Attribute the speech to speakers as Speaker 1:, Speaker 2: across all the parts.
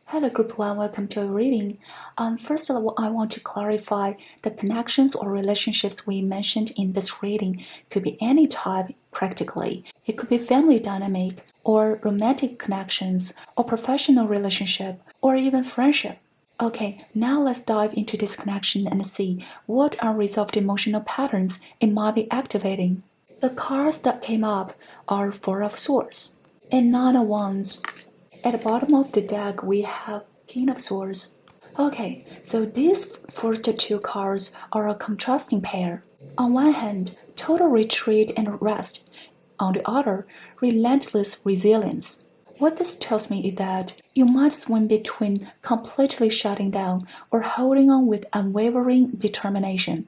Speaker 1: Hello, Group 1, welcome to our reading. First of all, I want to clarify the connections or relationships we mentioned in this reading could be any type practically. It could be family dynamic, or romantic connections, or professional relationship, or even friendship. Okay, now let's dive into this connection and see what unresolved emotional patterns it might be activating. The cards that came up are Four of Swords and Nine of Wands. At the bottom of the deck, we have King of Swords. Okay, so these first two cards are a contrasting pair. On one hand, total retreat and rest. On the other, relentless resilience. What this tells me is that you might swing between completely shutting down or holding on with unwavering determination.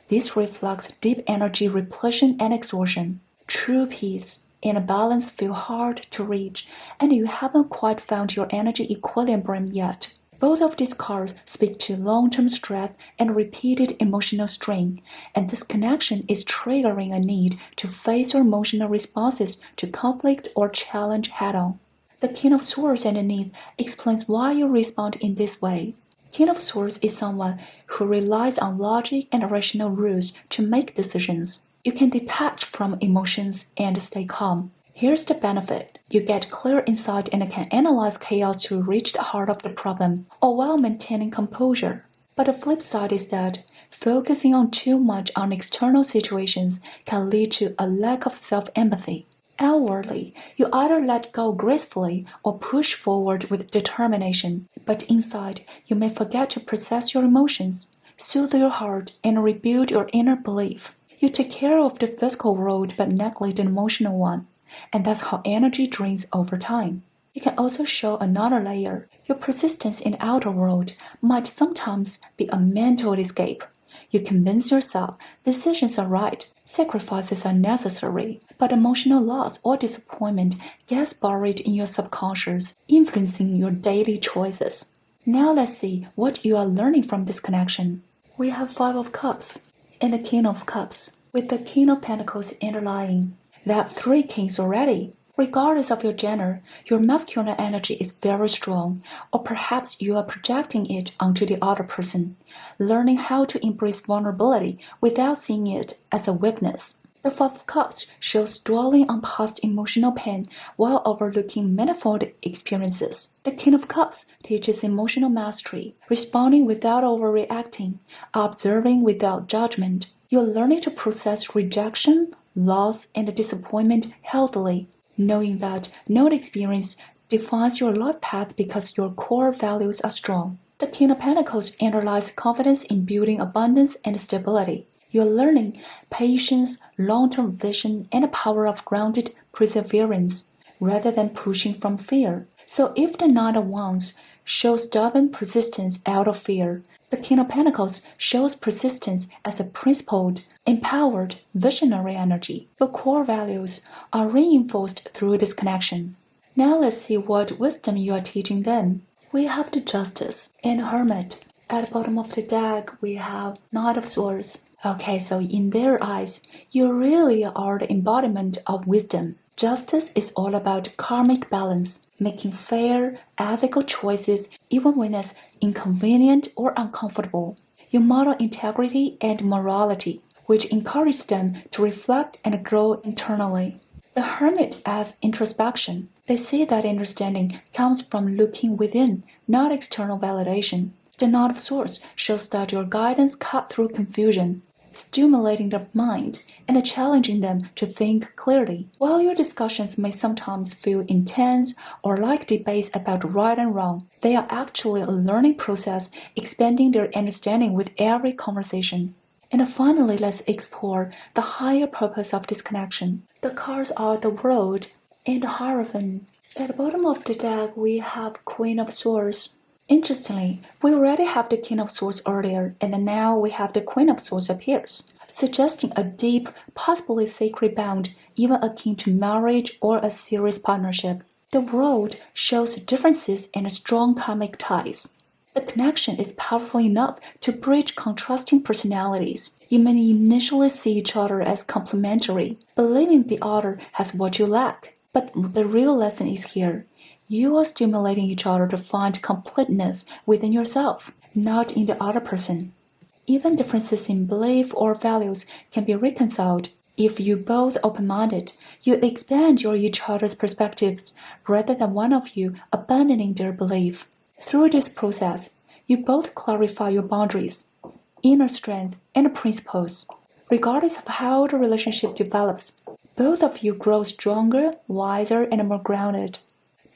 Speaker 1: This reflects deep energy repletion and exhaustion. True peace and balance feel hard to reach, and you haven't quite found your energy equilibrium yet. Both of these cards speak to long-term stress and repeated emotional strain, and this connection is triggering a need to face your emotional responses to conflict or challenge head-on. The King of Swords underneath explains why you respond in this way. King of Swords is someone who relies on logic and rational rules to make decisions. You can detach from emotions and stay calm. Here's the benefit. You get clear insight and can analyze chaos to reach the heart of the problem, all while maintaining composure. But the flip side is that focusing on too much on external situations can lead to a lack of self-empathy. Outwardly, you either let go gracefully or push forward with determination, but inside, you may forget to process your emotions, soothe your heart, and rebuild your inner belief. You take care of the physical world but neglect the emotional one, and that's how energy drains over time. It can also show another layer. Your persistence in the outer world might sometimes be a mental escape. You convince yourself decisions are right, sacrifices are necessary, but emotional loss or disappointment gets buried in your subconscious, influencing your daily choices. Now let's see what you are learning from this connection. We have Five of Cups and the King of Cups, with the King of Pentacles underlying. There are three kings already. Regardless of your gender, your masculine energy is very strong, or perhaps you are projecting it onto the other person, learning how to embrace vulnerability without seeing it as a weakness. The Five of Cups shows dwelling on past emotional pain while overlooking manifold experiences. The King of Cups teaches emotional mastery, responding without overreacting, observing without judgment. You're learning to process rejection, loss, and disappointment healthily, knowing that no experience defines your life path because your core values are strong. The King of Pentacles underlies confidence in building abundance and stability. You're learning patience, long-term vision, and the power of grounded perseverance, rather than pushing from fear. So if the Knight of Wands shows stubborn persistence out of fear, the King of Pentacles shows persistence as a principled, empowered, visionary energy. Your core values are reinforced through this connection. Now let's see what wisdom you are teaching them. We have the Justice and Hermit. At the bottom of the deck, we have Knight of Swords. Okay, so in their eyes, you really are the embodiment of wisdom. Justice is all about karmic balance, making fair, ethical choices even when it's inconvenient or uncomfortable. You model integrity and morality, which encourage them to reflect and grow internally. The Hermit adds introspection. They say that understanding comes from looking within, not external validation. The Knight of Swords shows that your guidance cuts through confusion, stimulating the mind and challenging them to think clearly. While your discussions may sometimes feel intense or like debates about right and wrong, they are actually a learning process, expanding their understanding with every conversation. And finally, let's explore the higher purpose of this connection. The cards are the World and the Hierophant. At the bottom of the deck, we have Queen of Swords. Interestingly, we already have the King of Swords earlier, and now we have the Queen of Swords appears, suggesting a deep, possibly sacred bond, even akin to marriage or a serious partnership. The World shows differences and strong karmic ties. The connection is powerful enough to bridge contrasting personalities. You may initially see each other as complementary, believing the other has what you lack. But the real lesson is here. You are stimulating each other to find completeness within yourself, not in the other person. Even differences in belief or values can be reconciled if you both open-minded. You expand each other's perspectives rather than one of you abandoning their belief. Through this process, you both clarify your boundaries, inner strength, and principles. Regardless of how the relationship develops, both of you grow stronger, wiser, and more grounded.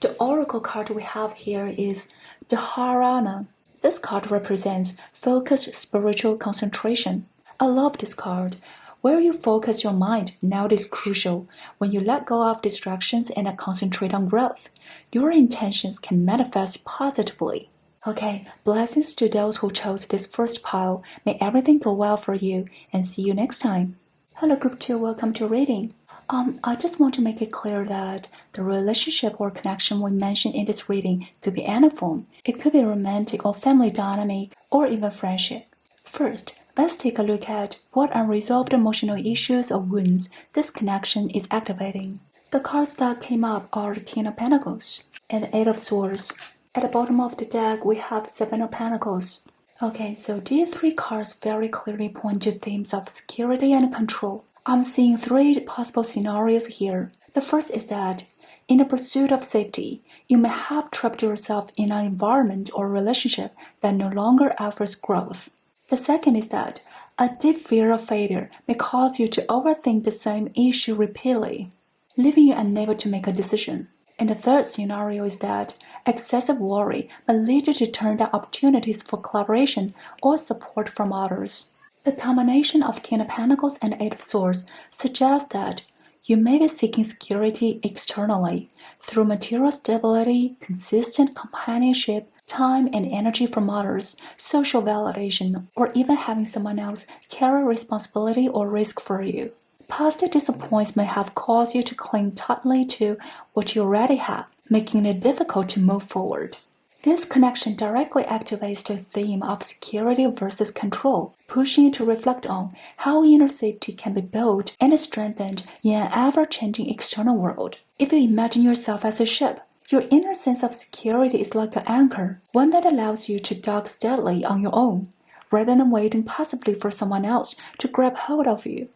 Speaker 1: The oracle card we have here is the Dharana. This card represents focused spiritual concentration. I love this card. Where you focus your mind now is crucial. When you let go of distractions and concentrate on growth, your intentions can manifest positively. Okay, blessings to those who chose this first pile. May everything go well for you, and see you next time. Hello Group 2, welcome to reading. I just want to make it clear that the relationship or connection we mentioned in this reading could be any form. It could be romantic or family dynamic or even friendship. First, let's take a look at what unresolved emotional issues or wounds this connection is activating. The cards that came up are the King of Pentacles and Eight of Swords. At the bottom of the deck, we have Seven of Pentacles. Okay, so these three cards very clearly point to themes of security and control. I'm seeing three possible scenarios here. The first is that, in the pursuit of safety, you may have trapped yourself in an environment or relationship that no longer offers growth. The second is that, a deep fear of failure may cause you to overthink the same issue repeatedly, leaving you unable to make a decision. And the third scenario is that, excessive worry may lead you to turn down opportunities for collaboration or support from others. The combination of King of Pentacles and Eight of Swords suggests that you may be seeking security externally through material stability, consistent companionship, time and energy from others, social validation, or even having someone else carry responsibility or risk for you. Past disappointments may have caused you to cling tightly to what you already have, making it difficult to move forward. This connection directly activates the theme of security versus control, pushing you to reflect on how inner safety can be built and strengthened in an ever-changing external world. If you imagine yourself as a ship, your inner sense of security is like an anchor, one that allows you to dock steadily on your own, rather than waiting passively for someone else to grab hold of you.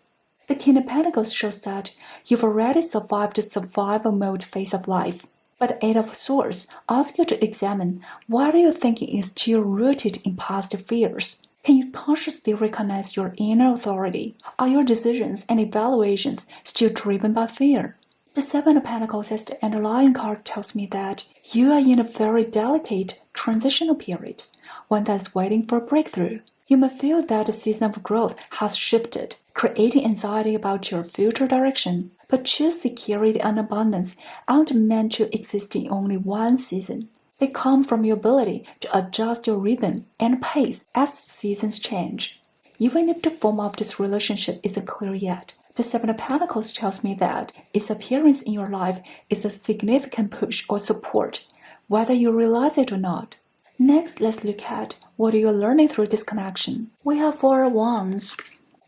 Speaker 1: The King of Pentacles shows that you've already survived the survival mode phase of life. But Eight of Swords asks you to examine what your thinking is still rooted in past fears. Can you consciously recognize your inner authority? Are your decisions and evaluations still driven by fear? The Seven of Pentacles as the underlying card tells me that you are in a very delicate transitional period, one that's waiting for a breakthrough. You may feel that the season of growth has shifted, creating anxiety about your future direction. But true security and abundance aren't meant to exist in only one season. They come from your ability to adjust your rhythm and pace as seasons change. Even if the form of this relationship isn't clear yet, the Seven of Pentacles tells me that its appearance in your life is a significant push or support, whether you realize it or not. Next, let's look at what you're learning through this connection. We have Four of Wands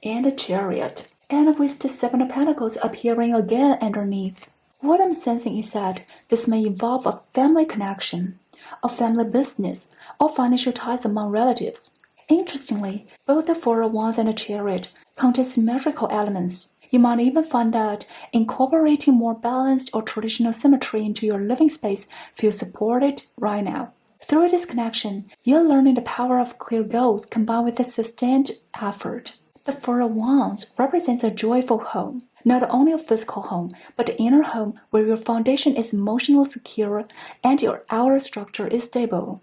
Speaker 1: and a Chariot, and with the Seven of Pentacles appearing again underneath. What I'm sensing is that this may involve a family connection, a family business, or financial ties among relatives. Interestingly, both the Four of Wands and the Chariot contain symmetrical elements. You might even find that incorporating more balanced or traditional symmetry into your living space feels supported right now. Through this connection, you're learning the power of clear goals combined with a sustained effort. The Four of Wands represents a joyful home, not only a physical home, but the inner home where your foundation is emotionally secure and your outer structure is stable.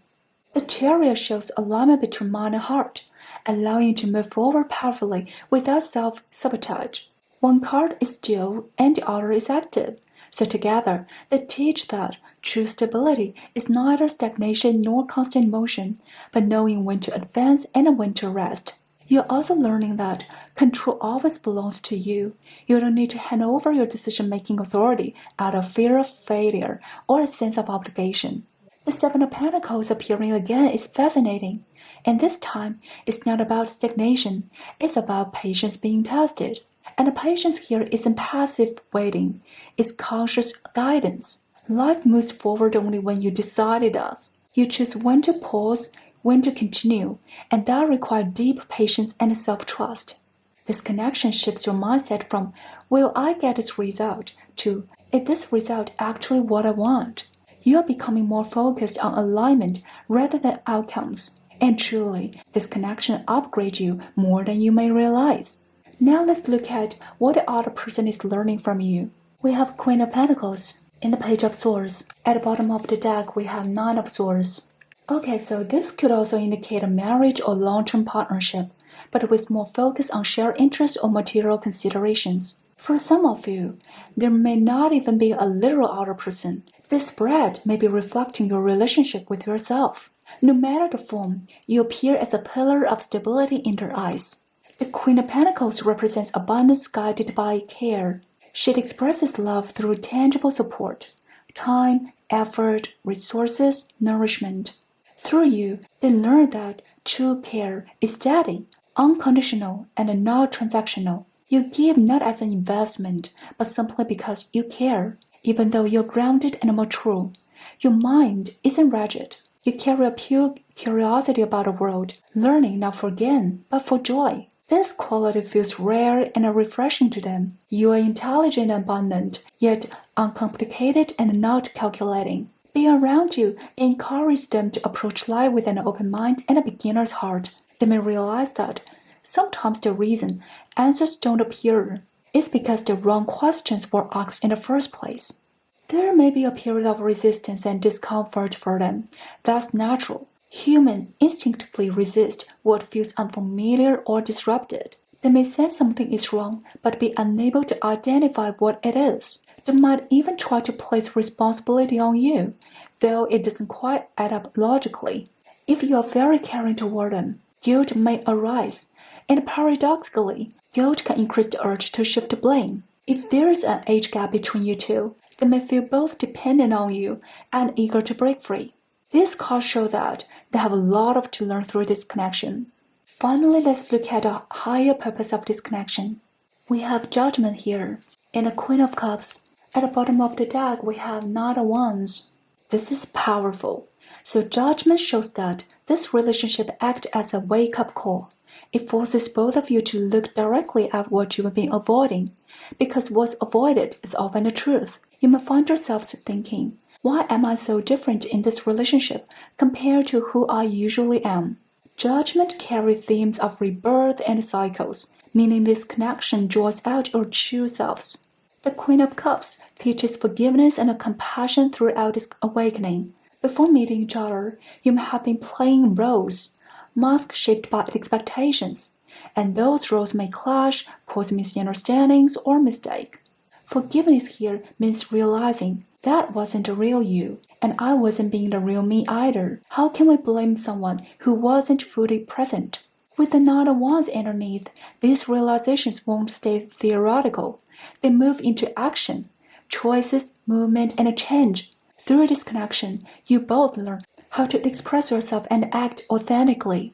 Speaker 1: The Chariot shows alignment between mind and heart, allowing you to move forward powerfully without self-sabotage. One card is still and the other is active, so together they teach that true stability is neither stagnation nor constant motion, but knowing when to advance and when to rest. You're also learning that control always belongs to you. You don't need to hand over your decision-making authority out of fear of failure or a sense of obligation. The Seven of Pentacles appearing again is fascinating, and this time it's not about stagnation, it's about patience being tested. And the patience here isn't passive waiting, it's conscious guidance. Life moves forward only when you decide it does. You choose when to pause, when to continue, and that requires deep patience and self-trust. This connection shifts your mindset from, will I get this result, to, is this result actually what I want? You are becoming more focused on alignment rather than outcomes. And truly, this connection upgrades you more than you may realize. Now let's look at what the other person is learning from you. We have Queen of Pentacles in the Page of Swords. At the bottom of the deck, we have Nine of Swords. Okay, so this could also indicate a marriage or long-term partnership, but with more focus on shared interests or material considerations. For some of you, there may not even be a literal other person. This spread may be reflecting your relationship with yourself. No matter the form, you appear as a pillar of stability in their eyes. The Queen of Pentacles represents abundance guided by care. She expresses love through tangible support, time, effort, resources, nourishment. Through you, they learn that true care is steady, unconditional, and not transactional. You give not as an investment, but simply because you care. Even though you're grounded and mature, your mind isn't rigid. You carry a pure curiosity about the world, learning not for gain, but for joy. This quality feels rare and refreshing to them. You are intelligent and abundant, yet uncomplicated and not calculating. Being around you encourages them to approach life with an open mind and a beginner's heart. They may realize that sometimes the reason answers don't appear is because the wrong questions were asked in the first place. There may be a period of resistance and discomfort for them. That's natural. Humans instinctively resist what feels unfamiliar or disrupted. They may sense something is wrong, but be unable to identify what it is. They might even try to place responsibility on you, though it doesn't quite add up logically. If you are very caring toward them, guilt may arise, and paradoxically, guilt can increase the urge to shift the blame. If there is an age gap between you two, they may feel both dependent on you and eager to break free. These cards show that they have a lot to learn through this connection. Finally, let's look at the higher purpose of this connection. We have Judgment here, and the Queen of Cups. At the bottom of the deck, we have Knight of Wands. This is powerful. So Judgment shows that this relationship acts as a wake-up call. It forces both of you to look directly at what you have been avoiding, because what's avoided is often the truth. You may find yourselves thinking, why am I so different in this relationship compared to who I usually am? Judgment carries themes of rebirth and cycles, meaning this connection draws out your true selves. The Queen of Cups teaches forgiveness and compassion throughout this awakening. Before meeting each other, you may have been playing roles, masks shaped by expectations, and those roles may clash, cause misunderstandings or mistake. Forgiveness here means realizing that wasn't the real you, and I wasn't being the real me either. How can we blame someone who wasn't fully present? With the Knight of Wands underneath, these realizations won't stay theoretical. They move into action, choices, movement, and a change. Through this connection, you both learn how to express yourself and act authentically.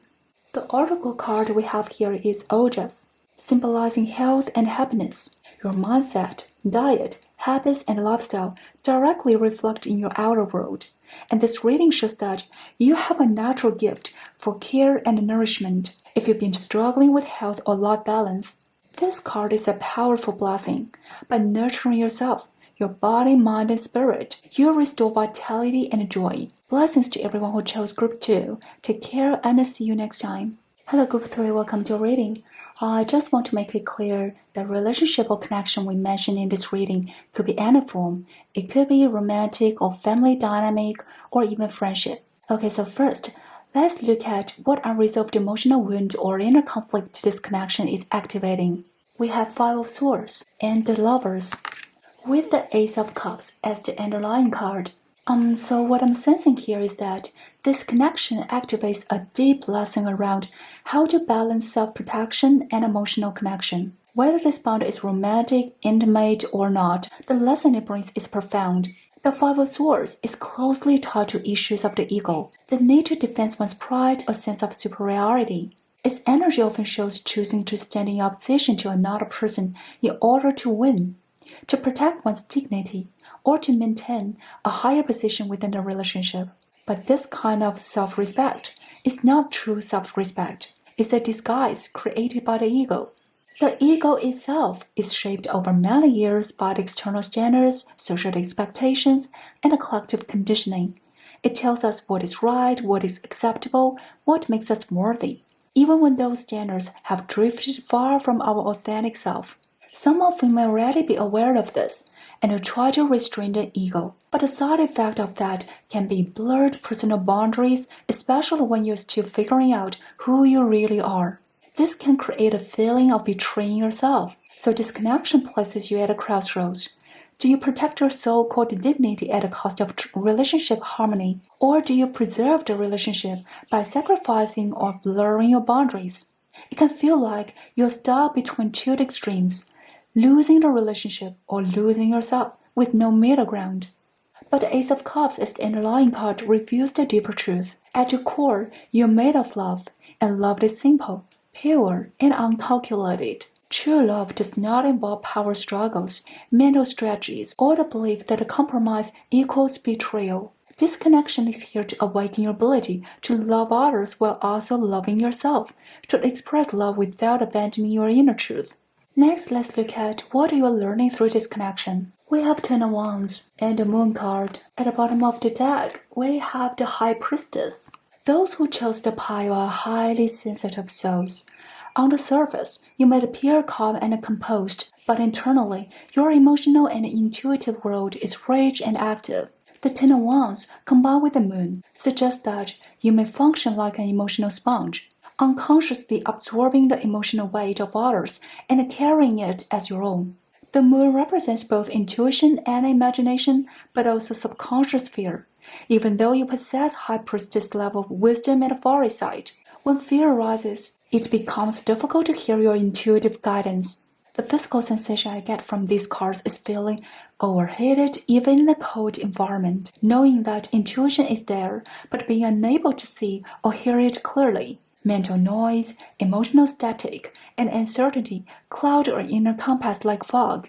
Speaker 1: The oracle card we have here is Ojas, symbolizing health and happiness. Your mindset, diet, habits, and lifestyle directly reflect in your outer world. And this reading shows that you have a natural gift for care and nourishment. If you've been struggling with health or life balance, this card is a powerful blessing. By nurturing yourself, your body, mind, and spirit, you'll restore vitality and joy. Blessings to everyone who chose Group 2. Take care and see you next time. Hello Group 3, welcome to your reading. I just want to make it clear that relationship or connection we mentioned in this reading could be any form. It could be romantic or family dynamic or even friendship. Okay, so first, let's look at what unresolved emotional wound or inner conflict this connection is activating. We have Five of Swords and the Lovers, with the Ace of Cups as the underlying card. So what I'm sensing here is that this connection activates a deep lesson around how to balance self-protection and emotional connection. Whether this bond is romantic, intimate, or not, the lesson it brings is profound. The Five of Swords is closely tied to issues of the ego, the need to defend one's pride or sense of superiority. Its energy often shows choosing to stand in opposition to another person in order to win, to protect one's dignity, or to maintain a higher position within the relationship. But this kind of self-respect is not true self-respect. It's a disguise created by the ego. The ego itself is shaped over many years by the external standards, social expectations, and a collective conditioning. It tells us what is right, what is acceptable, what makes us worthy, even when those standards have drifted far from our authentic self. Some of you may already be aware of this and will try to restrain the ego, but the side effect of that can be blurred personal boundaries, especially when you're still figuring out who you really are. This can create a feeling of betraying yourself, so disconnection places you at a crossroads. Do you protect your so-called dignity at the cost of relationship harmony, or do you preserve the relationship by sacrificing or blurring your boundaries? It can feel like you're stuck between two extremes, losing the relationship or losing yourself, with no middle ground. But the Ace of Cups as the underlying card reveals the deeper truth. At your core, you're made of love, and love is simple, pure, and uncalculated. True love does not involve power struggles, mental strategies, or the belief that a compromise equals betrayal. This connection is here to awaken your ability to love others while also loving yourself, to express love without abandoning your inner truth. Next, let's look at what you are learning through this connection. We have Ten of Wands and the Moon card. At the bottom of the deck, we have the High Priestess. Those who chose the pile are highly sensitive souls. On the surface, you might appear calm and composed, but internally, your emotional and intuitive world is rich and active. The Ten of Wands, combined with the Moon, suggests that you may function like an emotional sponge, unconsciously absorbing the emotional weight of others and carrying it as your own. The Moon represents both intuition and imagination, but also subconscious fear. Even though you possess High Priestess level wisdom and foresight, when fear arises, it becomes difficult to hear your intuitive guidance. The physical sensation I get from these cards is feeling overheated even in a cold environment, knowing that intuition is there, but being unable to see or hear it clearly. Mental noise, emotional static, and uncertainty cloud your inner compass like fog.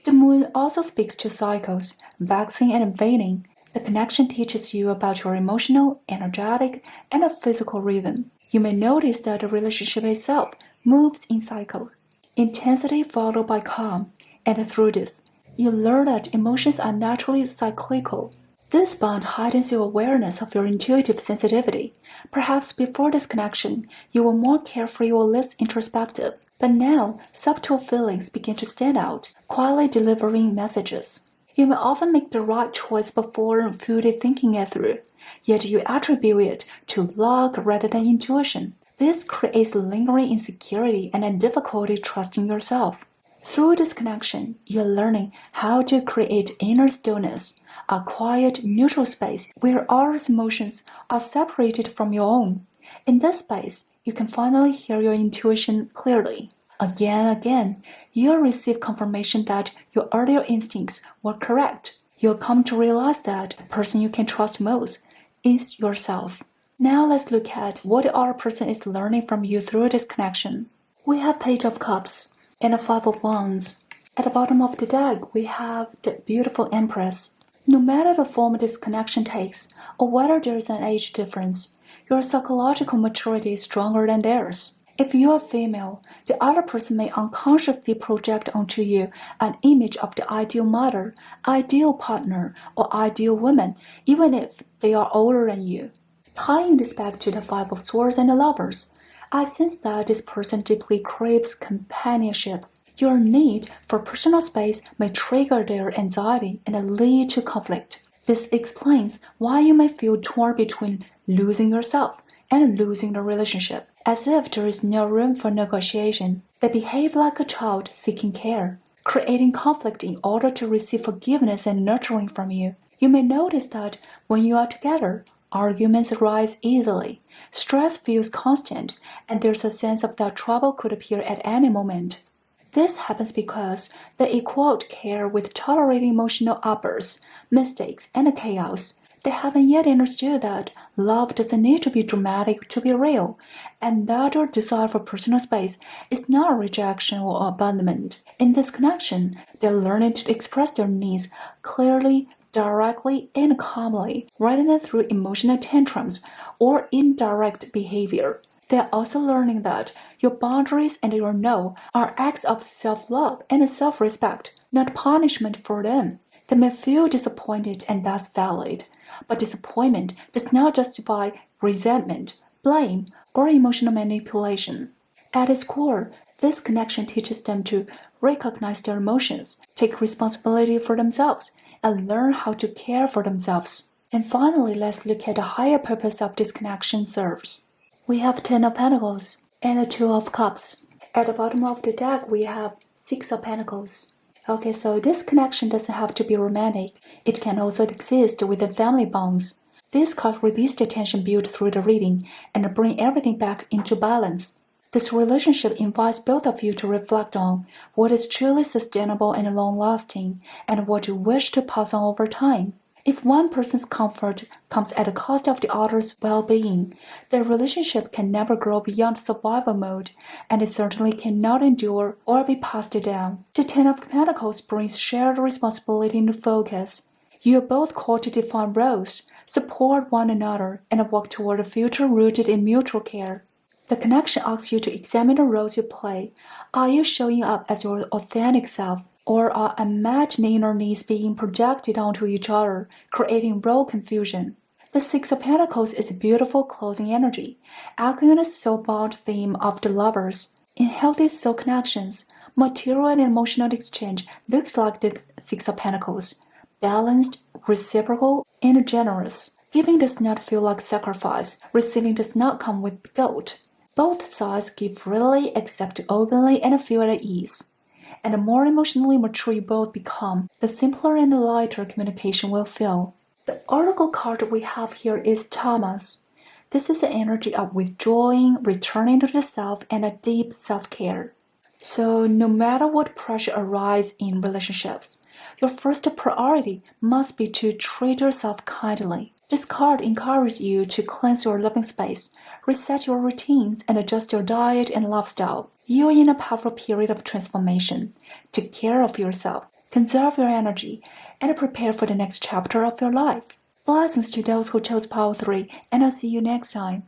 Speaker 1: The Moon also speaks to cycles, waxing and waning. The connection teaches you about your emotional, energetic, and physical rhythm. You may notice that the relationship itself moves in cycles. Intensity followed by calm, and through this, you learn that emotions are naturally cyclical. This bond heightens your awareness of your intuitive sensitivity. Perhaps before this connection, you were more carefree or less introspective, but now subtle feelings begin to stand out, quietly delivering messages. You may often make the right choice before fully thinking it through, yet you attribute it to luck rather than intuition. This creates lingering insecurity and a difficulty trusting yourself. Through this connection, you're learning how to create inner stillness, a quiet, neutral space where others' emotions are separated from your own. In this space, you can finally hear your intuition clearly. Again and again, you'll receive confirmation that your earlier instincts were correct. You'll come to realize that the person you can trust most is yourself. Now let's look at what the other person is learning from you through this connection. We have Page of Cups and the Five of Wands. At the bottom of the deck, we have the beautiful Empress. No matter the form this connection takes, or whether there is an age difference, your psychological maturity is stronger than theirs. If you are female, the other person may unconsciously project onto you an image of the ideal mother, ideal partner, or ideal woman, even if they are older than you. Tying this back to the Five of Swords and the Lovers, I sense that this person deeply craves companionship. Your need for personal space may trigger their anxiety and lead to conflict. This explains why you may feel torn between losing yourself and losing the relationship. As if there is no room for negotiation, they behave like a child seeking care, creating conflict in order to receive forgiveness and nurturing from you. You may notice that when you are together, arguments arise easily, stress feels constant, and there's a sense of that trouble could appear at any moment. This happens because they equate care with tolerating emotional outbursts, mistakes, and chaos. They haven't yet understood that love doesn't need to be dramatic to be real, and that our desire for personal space is not rejection or abandonment. In this connection, they're learning to express their needs clearly, directly, and calmly, rather than through emotional tantrums or indirect behavior. They are also learning that your boundaries and your no are acts of self-love and self-respect, not punishment for them. They may feel disappointed, and that's valid, but disappointment does not justify resentment, blame, or emotional manipulation. At its core, this connection teaches them to recognize their emotions, take responsibility for themselves, and learn how to care for themselves. And finally, let's look at the higher purpose of this connection serves. We have Ten of Pentacles and the Two of Cups. At the bottom of the deck, we have Six of Pentacles. Okay, so this connection doesn't have to be romantic. It can also exist with the family bonds. These cards release the tension built through the reading and bring everything back into balance. This relationship invites both of you to reflect on what is truly sustainable and long-lasting, and what you wish to pass on over time. If one person's comfort comes at the cost of the other's well-being, the relationship can never grow beyond survival mode, and it certainly cannot endure or be passed down. The Ten of Pentacles brings shared responsibility into focus. You are both called to define roles, support one another, and work toward a future rooted in mutual care. The connection asks you to examine the roles you play. Are you showing up as your authentic self, or are unmet inner needs being projected onto each other, creating role confusion? The Six of Pentacles is a beautiful closing energy, echoing the soul-bound theme of the lovers. In healthy soul connections, material and emotional exchange looks like the Six of Pentacles: balanced, reciprocal, and generous. Giving does not feel like sacrifice. Receiving does not come with guilt. Both sides give freely, accept openly, and feel at ease. And the more emotionally mature you both become, the simpler and the lighter communication will feel. The oracle card we have here is Thomas. This is the energy of withdrawing, returning to the self, and a deep self-care. So no matter what pressure arises in relationships, your first priority must be to treat yourself kindly. This card encourages you to cleanse your living space, reset your routines, and adjust your diet and lifestyle. You are in a powerful period of transformation. Take care of yourself, conserve your energy, and prepare for the next chapter of your life. Blessings to those who chose Power 3, and I'll see you next time.